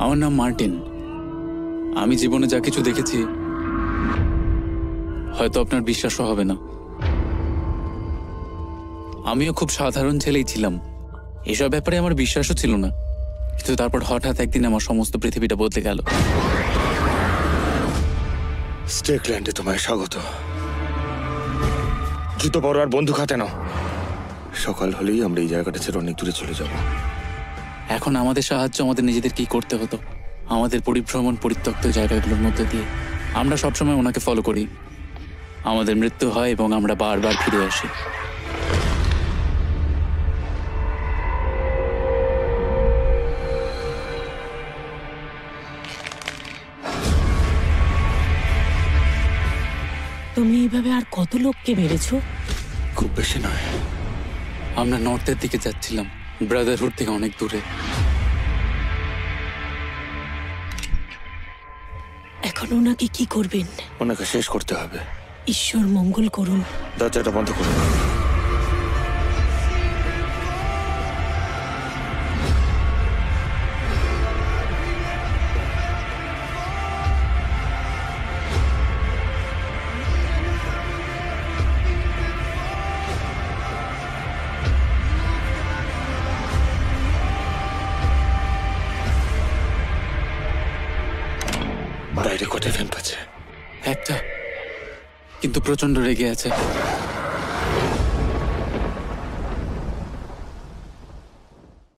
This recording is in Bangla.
আমার নাম মার্টিন। আমি জীবনে যা কিছু দেখেছি হয়তো আপনার বিশ্বাসও হবে না। আমিও খুব সাধারণ ছেলেই ছিলাম, এসব ব্যাপারে আমার বিশ্বাসও ছিল না। কিন্তু তারপর হঠাৎ একদিন আমার সমস্ত পৃথিবীটা বদলে গেল। স্টেকল্যান্ডে তোমায় স্বাগত। জুতো পরো আর বন্দুক হাতে নাও। সকাল হলেই আমরা এই জায়গাটা ছেড়ে অনেক দূরে চলে যাব। এখন আমাদের সাহায্য আমাদের নিজেদেরকেই করতে হতো, আমাদের পরিভ্রমণ পরিত্যক্ত জায়গাগুলোর মধ্যে দিয়ে। আমরা সবসময় ওনাকে ফলো করি, আমাদের মৃত্যু হয় এবং আমরা বারবার ফিরে আসি। তুমি এইভাবে আর কত লোককে মেরেছো? খুব বেশি নয়। আমরা নর্থের দিকে যাচ্ছিলাম, ব্রাদারহুড থেকে অনেক দূরে। এখন ওনাকে কি করবেন? ওনাকে শেষ করতে হবে। ঈশ্বর মঙ্গল করুন। দরজাটা বন্ধ করুন। বাইরে কটে ভ্যাম্প আছে? একটা, কিন্তু প্রচন্ড রেগে আছে।